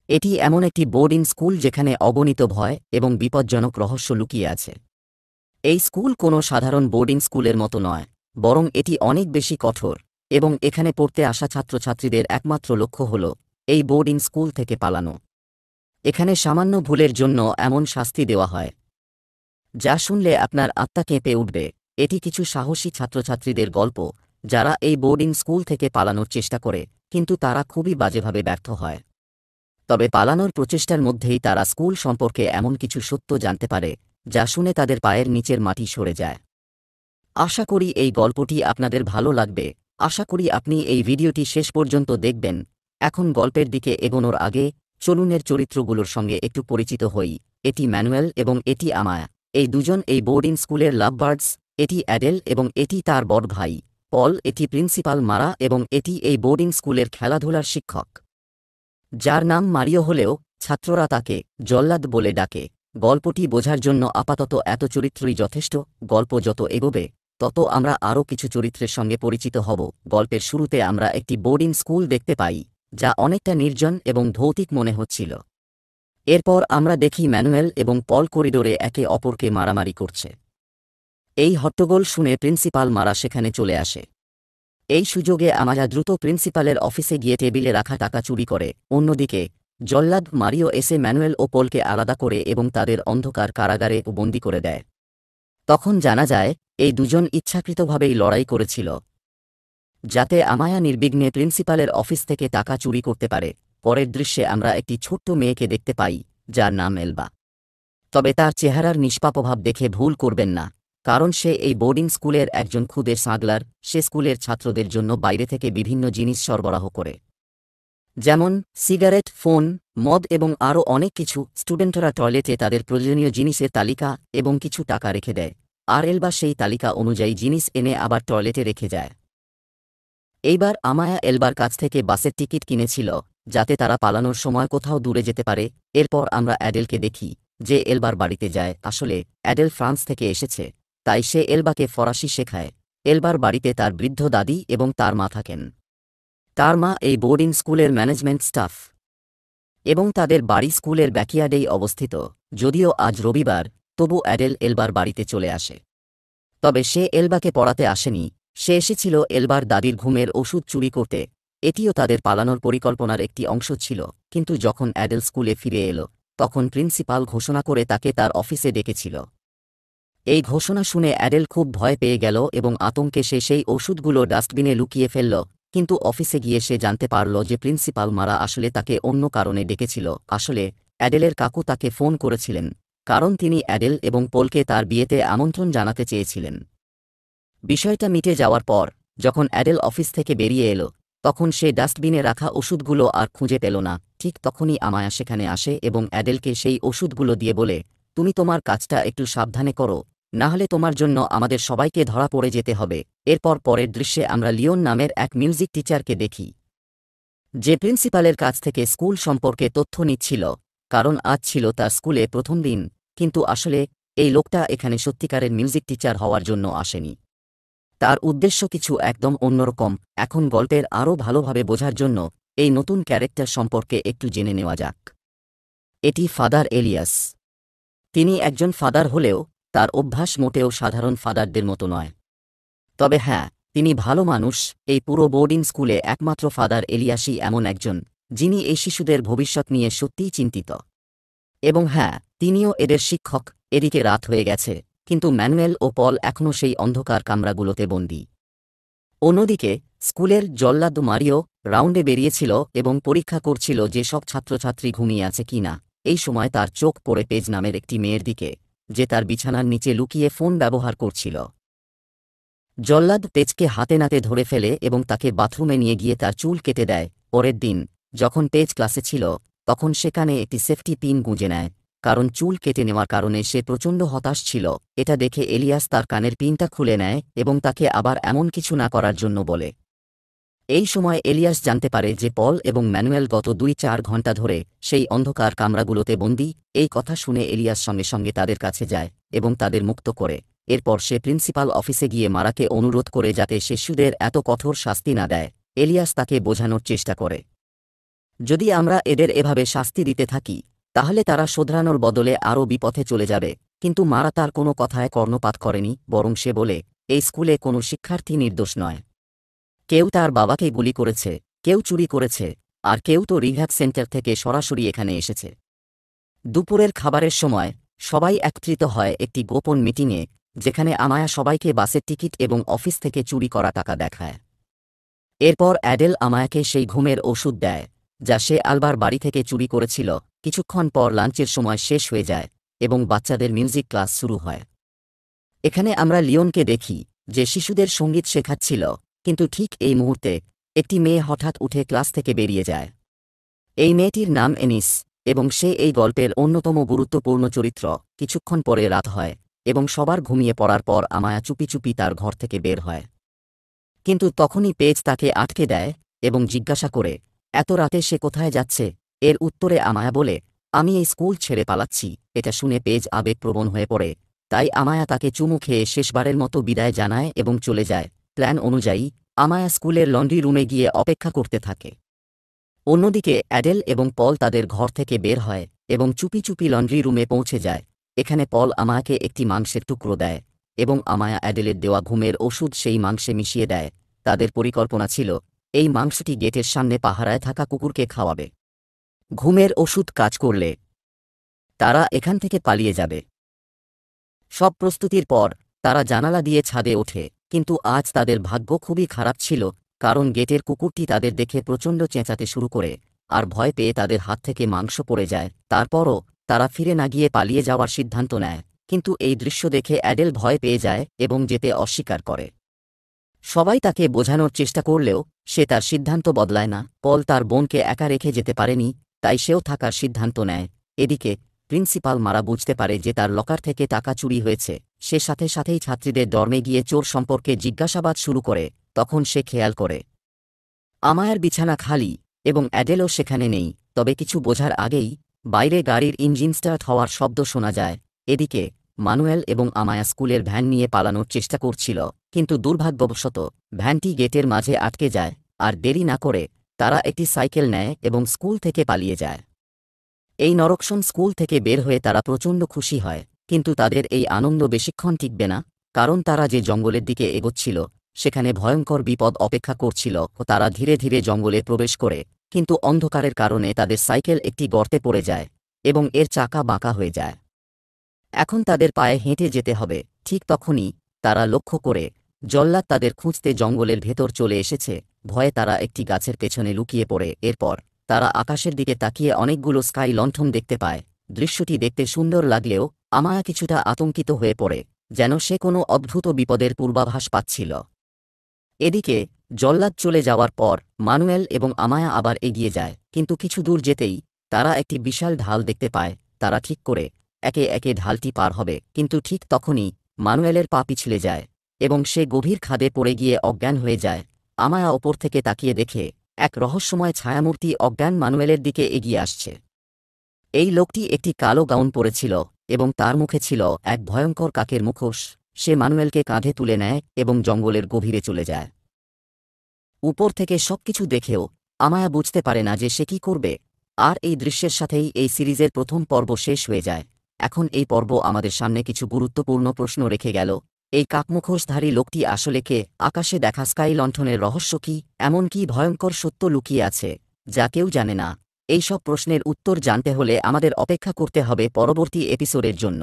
এটি এমন একটি বোর্ডিং স্কুল যেখানে অগণিত ভয় এবং বিপজ্জনক রহস্য লুকিয়ে আছে। এই স্কুল কোনো সাধারণ বোর্ডিং স্কুলের মতো নয়, বরং এটি অনেক বেশি কঠোর, এবং এখানে পড়তে আসা ছাত্রছাত্রীদের একমাত্র লক্ষ্য হল এই বোর্ডিং স্কুল থেকে পালানো। এখানে সামান্য ভুলের জন্য এমন শাস্তি দেওয়া হয় যা শুনলে আপনার আত্মা কেঁপে উঠবে। এটি কিছু সাহসী ছাত্রছাত্রীদের গল্প যারা এই বোর্ডিং স্কুল থেকে পালানোর চেষ্টা করে, কিন্তু তারা খুবই বাজেভাবে ব্যর্থ হয়। তবে পালানোর প্রচেষ্টার মধ্যেই তারা স্কুল সম্পর্কে এমন কিছু সত্য জানতে পারে যা শুনে তাদের পায়ের নিচের মাটি সরে যায়। আশা করি এই গল্পটি আপনাদের ভালো লাগবে। আশা করি আপনি এই ভিডিওটি শেষ পর্যন্ত দেখবেন। এখন গল্পের দিকে এগোনোর আগে চলুনের চরিত্রগুলোর সঙ্গে একটু পরিচিত হই। এটি ম্যানুয়েল এবং এটি আমায়া। এই দুজন এই বোর্ডিং স্কুলের লাভবার্ডস। এটি অ্যাডেল এবং এটি তার বড় ভাই পল। এটি প্রিন্সিপাল মারা এবং এটি এই বোর্ডিং স্কুলের খেলাধুলার শিক্ষক, যার নাম মারিও হলেও ছাত্ররা তাকে জল্লাদ বলে ডাকে। গল্পটি বোঝার জন্য আপাতত এত চরিত্রই যথেষ্ট। গল্প যত এগোবে তত আমরা আরও কিছু চরিত্রের সঙ্গে পরিচিত হব। গল্পের শুরুতে আমরা একটি বোর্ডিং স্কুল দেখতে পাই যা অনেকটা নির্জন এবং ভৌতিক মনে হচ্ছিল। এরপর আমরা দেখি ম্যানুয়েল এবং পল করিডোরে একে অপরকে মারামারি করছে। এই হট্টগোল শুনে প্রিন্সিপাল মারা সেখানে চলে আসে। এই সুযোগে আমায়া দ্রুত প্রিন্সিপালের অফিসে গিয়ে টেবিলে রাখা টাকা চুরি করে। অন্যদিকে জল্লাদ মারিও এসে ম্যানুয়েল ও পলকে আলাদা করে এবং তাদের অন্ধকার কারাগারে বন্দী করে দেয়। তখন জানা যায় এই দুজন ইচ্ছাকৃতভাবেই লড়াই করেছিল যাতে আমায়া নির্বিঘ্নে প্রিন্সিপালের অফিস থেকে টাকা চুরি করতে পারে। পরের দৃশ্যে আমরা একটি ছোট্ট মেয়েকে দেখতে পাই যার নাম এলবা। তবে তার চেহারার নিষ্পাপভাব দেখে ভুল করবেন না, কারণ সে এই বোর্ডিং স্কুলের একজন খুদে স্মাগলার। সে স্কুলের ছাত্রদের জন্য বাইরে থেকে বিভিন্ন জিনিস সরবরাহ করে, যেমন সিগারেট, ফোন, মদ এবং আরও অনেক কিছু। স্টুডেন্টরা টয়লেটে তাদের প্রয়োজনীয় জিনিসের তালিকা এবং কিছু টাকা রেখে দেয়, আর এলবা সেই তালিকা অনুযায়ী জিনিস এনে আবার টয়লেটে রেখে যায়। এইবার আমায়া এলবার কাছ থেকে বাসের টিকিট কিনেছিল যাতে তারা পালানোর সময় কোথাও দূরে যেতে পারে। এরপর আমরা অ্যাডেলকে দেখি যে এলবার বাড়িতে যায়। আসলে অ্যাডেল ফ্রান্স থেকে এসেছে, তাই সে এলবাকে ফরাসি শেখায়। এলবার বাড়িতে তার বৃদ্ধ দাদি এবং তার মা থাকেন। তার মা এই বোর্ডিং স্কুলের ম্যানেজমেন্ট স্টাফ এবং তাদের বাড়ি স্কুলের ব্যাকইয়ার্ডেই অবস্থিত। যদিও আজ রবিবার, তবু অ্যাডেল এলবার বাড়িতে চলে আসে। তবে সে এলবাকে পড়াতে আসেনি, সে এসেছিল এলবার দাদির ঘুমের ওষুধ চুরি করতে। এটিও তাদের পালানোর পরিকল্পনার একটি অংশ ছিল। কিন্তু যখন অ্যাডেল স্কুলে ফিরে এলো, তখন প্রিন্সিপাল ঘোষণা করে তাকে তার অফিসে ডেকেছিল। এই ঘোষণা শুনে অ্যাডেল খুব ভয় পেয়ে গেল এবং আতঙ্কে সে সেই ওষুধগুলো ডাস্টবিনে লুকিয়ে ফেলল। কিন্তু অফিসে গিয়ে সে জানতে পারল যে প্রিন্সিপাল মারা আসলে তাকে অন্য কারণে ডেকেছিল। আসলে অ্যাডেলের কাকু তাকে ফোন করেছিলেন, কারণ তিনি অ্যাডেল এবং পলকে তার বিয়েতে আমন্ত্রণ জানাতে চেয়েছিলেন। বিষয়টা মিটে যাওয়ার পর যখন অ্যাডেল অফিস থেকে বেরিয়ে এলো, তখন সে ডাস্টবিনে রাখা ওষুধগুলো আর খুঁজে পেল না। ঠিক তখনই আমায়া সেখানে আসে এবং অ্যাডেলকে সেই ওষুধগুলো দিয়ে বলে, তুমি তোমার কাজটা একটু সাবধানে করো, না হলে তোমার জন্য আমাদের সবাইকে ধরা পড়ে যেতে হবে। এরপর পরের দৃশ্যে আমরা লিওন নামের এক মিউজিক টিচারকে দেখি, যে প্রিন্সিপালের কাছ থেকে স্কুল সম্পর্কে তথ্য নিচ্ছিল, কারণ আজ ছিল তার স্কুলে প্রথম দিন। কিন্তু আসলে এই লোকটা এখানে সত্যিকারের মিউজিক টিচার হওয়ার জন্য আসেনি। তার উদ্দেশ্য কিছু একদম অন্যরকম। এখন গল্পের আরও ভালোভাবে বোঝার জন্য এই নতুন ক্যারেক্টার সম্পর্কে একটু জেনে নেওয়া যাক। এটি ফাদার এলিয়াস। তিনি একজন ফাদার হলেও তার অভ্যাস মোটেও সাধারণ ফাদারদের মতো নয়। তবে হ্যাঁ, তিনি ভালো মানুষ। এই পুরো বোর্ডিং স্কুলে একমাত্র ফাদার এলিয়াসই এমন একজন যিনি এই শিশুদের ভবিষ্যৎ নিয়ে সত্যিই চিন্তিত। এবং হ্যাঁ, তিনিও এদের শিক্ষক। এদিকে রাত হয়ে গেছে, কিন্তু ম্যানুয়েল ও পল এখনও সেই অন্ধকার কামরাগুলোতে বন্দী। অন্যদিকে স্কুলের জল্লাদ মারিও রাউন্ডে বেরিয়েছিল এবং পরীক্ষা করছিল যে সব ছাত্রছাত্রী ঘুমিয়ে আছে কিনা। এই সময় তার চোখ পড়ে পেজ নামের একটি মেয়ের দিকে, যে তার বিছানার নিচে লুকিয়ে ফোন ব্যবহার করছিল। জল্লাদ পেজকে হাতে নাতে ধরে ফেলে এবং তাকে বাথরুমে নিয়ে গিয়ে তার চুল কেটে দেয়। পরের দিন যখন পেজ ক্লাসে ছিল, তখন সেখানে একটি সেফটি পিন গুঁজে নেয়, কারণ চুল কেটে নেওয়ার কারণে সে প্রচণ্ড হতাশ ছিল। এটা দেখে এলিয়াস তার কানের পিনটা খুলে নেয় এবং তাকে আবার এমন কিছু না করার জন্য বলে। এই সময় এলিয়াস জানতে পারে যে পল এবং ম্যানুয়েল গত 2-4 ঘণ্টা ধরে সেই অন্ধকার কামরাগুলোতে বন্দী। এই কথা শুনে এলিয়াস সঙ্গে সঙ্গে তাদের কাছে যায় এবং তাদের মুক্ত করে। এরপর সে প্রিন্সিপাল অফিসে গিয়ে মারাকে অনুরোধ করে যাতে শিশুদের এত কঠোর শাস্তি না দেয়। এলিয়াস তাকে বোঝানোর চেষ্টা করে যদি আমরা এদের এভাবে শাস্তি দিতে থাকি তাহলে তারা শোধরানোর বদলে আরও বিপথে চলে যাবে। কিন্তু মারা তার কোনো কথায় কর্ণপাত করেনি, বরং সে বলে, এই স্কুলে কোনো শিক্ষার্থী নির্দোষ নয়। কেউ তার বাবাকে গুলি করেছে, কেউ চুরি করেছে, আর কেউ তো রিহ্যাব সেন্টার থেকে সরাসরি এখানে এসেছে। দুপুরের খাবারের সময় সবাই একত্রিত হয় একটি গোপন মিটিংয়ে, যেখানে আমায়া সবাইকে বাসের টিকিট এবং অফিস থেকে চুরি করা টাকা দেখায়। এরপর অ্যাডেল আমায়াকে সেই ঘুমের ওষুধ দেয়, যা সে আলবার বাড়ি থেকে চুরি করেছিল। কিছুক্ষণ পর লাঞ্চের সময় শেষ হয়ে যায় এবং বাচ্চাদের মিউজিক ক্লাস শুরু হয়। এখানে আমরা লিওনকে দেখি, যে শিশুদের সঙ্গীত শেখাচ্ছিল, কিন্তু ঠিক এই মুহূর্তে একটি মেয়ে হঠাৎ উঠে ক্লাস থেকে বেরিয়ে যায়। এই মেয়েটির নাম এনিস, এবং সে এই গল্পের অন্যতম গুরুত্বপূর্ণ চরিত্র। কিছুক্ষণ পরে রাত হয় এবং সবার ঘুমিয়ে পড়ার পর আমায়া চুপি চুপি তার ঘর থেকে বের হয়। কিন্তু তখনই পেজ তাকে আটকে দেয় এবং জিজ্ঞাসা করে, এত রাতে সে কোথায় যাচ্ছে? এর উত্তরে আমায়া বলে, আমি এই স্কুল ছেড়ে পালাচ্ছি। এটা শুনে পেজ আবেগপ্রবণ হয়ে পড়ে, তাই আমায়া তাকে চুমু খেয়ে শেষবারের মতো বিদায় জানায় এবং চলে যায়। প্ল্যান অনুযায়ী আমায়া স্কুলের লন্ড্রি রুমে গিয়ে অপেক্ষা করতে থাকে। অন্যদিকে অ্যাডেল এবং পল তাদের ঘর থেকে বের হয় এবং চুপি চুপি লন্ড্রি রুমে পৌঁছে যায়। এখানে পল আমায়াকে একটি মাংসের টুকরো দেয় এবং আমায়া অ্যাডেলের দেওয়া ঘুমের ওষুধ সেই মাংসে মিশিয়ে দেয়। তাদের পরিকল্পনা ছিল এই মাংসটি গেটের সামনে পাহারায় থাকা কুকুরকে খাওয়াবে। ঘুমের ওষুধ কাজ করলে তারা এখান থেকে পালিয়ে যাবে। সব প্রস্তুতির পর তারা জানালা দিয়ে ছাদে ওঠে, কিন্তু আজ তাদের ভাগ্য খুবই খারাপ ছিল, কারণ গেটের কুকুরটি তাদের দেখে প্রচণ্ড চেঁচাতে শুরু করে আর ভয় পেয়ে তাদের হাত থেকে মাংস পড়ে যায়। তারপরও তারা ফিরে না গিয়ে পালিয়ে যাওয়ার সিদ্ধান্ত নেয়, কিন্তু এই দৃশ্য দেখে অ্যাডেল ভয় পেয়ে যায় এবং যেতে অস্বীকার করে। সবাই তাকে বোঝানোর চেষ্টা করলেও সে তার সিদ্ধান্ত বদলায় না। পল তার বোনকে একা রেখে যেতে পারেনি, তাই সেও থাকার সিদ্ধান্ত নেয়। এদিকে প্রিন্সিপাল মারা বুঝতে পারে যে তার লকার থেকে টাকা চুরি হয়েছে। সে সাথে সাথেই ছাত্রীদের ডর্মে গিয়ে চোর সম্পর্কে জিজ্ঞাসাবাদ শুরু করে। তখন সে খেয়াল করে আমায়ার বিছানা খালি এবং অ্যাডেলও সেখানে নেই। তবে কিছু বোঝার আগেই বাইরে গাড়ির ইঞ্জিন স্টার্ট হওয়ার শব্দ শোনা যায়। এদিকে মানুয়েল এবং আমায়া স্কুলের ভ্যান নিয়ে পালানোর চেষ্টা করছিল, কিন্তু দুর্ভাগ্যবশত ভ্যানটি গেটের মাঝে আটকে যায়। আর দেরি না করে তারা একটি সাইকেল নেয় এবং স্কুল থেকে পালিয়ে যায়। এই নরকশন স্কুল থেকে বের হয়ে তারা প্রচণ্ড খুশি হয়, কিন্তু তাদের এই আনন্দ বেশিক্ষণ টিকবে না, কারণ তারা যে জঙ্গলের দিকে এগোচ্ছিল সেখানে ভয়ঙ্কর বিপদ অপেক্ষা করছিল। ও তারা ধীরে ধীরে জঙ্গলে প্রবেশ করে, কিন্তু অন্ধকারের কারণে তাদের সাইকেল একটি গর্তে পড়ে যায় এবং এর চাকা বাঁকা হয়ে যায়। এখন তাদের পায়ে হেঁটে যেতে হবে। ঠিক তখনই তারা লক্ষ্য করে জল্লাদ তাদের খুঁজতে জঙ্গলের ভেতর চলে এসেছে। ভয়ে তারা একটি গাছের পেছনে লুকিয়ে পড়ে। এরপর তারা আকাশের দিকে তাকিয়ে অনেকগুলো স্কাই লণ্ঠন দেখতে পায়। দৃশ্যটি দেখতে সুন্দর লাগলেও আমায়া কিছুটা আতঙ্কিত হয়ে পড়ে, যেন সে কোনো অদ্ভুত বিপদের পূর্বাভাস পাচ্ছিল। এদিকে জল্লাদ চলে যাওয়ার পর মানুয়েল এবং আমায়া আবার এগিয়ে যায়, কিন্তু কিছু দূর যেতেই তারা একটি বিশাল ঢাল দেখতে পায়। তারা ঠিক করে একে একে ঢালটি পার হবে, কিন্তু ঠিক তখনই মানুয়েলের পা পিছলে যায় এবং সে গভীর খাদে পড়ে গিয়ে অজ্ঞান হয়ে যায়। আমায়া ওপর থেকে তাকিয়ে দেখে এক রহস্যময় ছায়ামূর্তি অজ্ঞান মানুয়েলের দিকে এগিয়ে আসছে। এই লোকটি একটি কালো গাউন পরেছিল এবং তার মুখে ছিল এক ভয়ঙ্কর কাকের মুখোশ। সে মানুয়েলকে কাঁধে তুলে নেয় এবং জঙ্গলের গভীরে চলে যায়। উপর থেকে সবকিছু দেখেও আমায়া বুঝতে পারে না যে সে কী করবে। আর এই দৃশ্যের সাথেই এই সিরিজের প্রথম পর্ব শেষ হয়ে যায়। এখন এই পর্ব আমাদের সামনে কিছু গুরুত্বপূর্ণ প্রশ্ন রেখে গেল। এই কাকমুখোশধারী লোকটি আসলে কে? আকাশে দেখা স্কাই লণ্ঠনের রহস্য কী? এমন কি ভয়ঙ্কর সত্য লুকিয়ে আছে যা কেউ জানে না? এই সব প্রশ্নের উত্তর জানতে হলে আমাদের অপেক্ষা করতে হবে পরবর্তী এপিসোডের জন্য।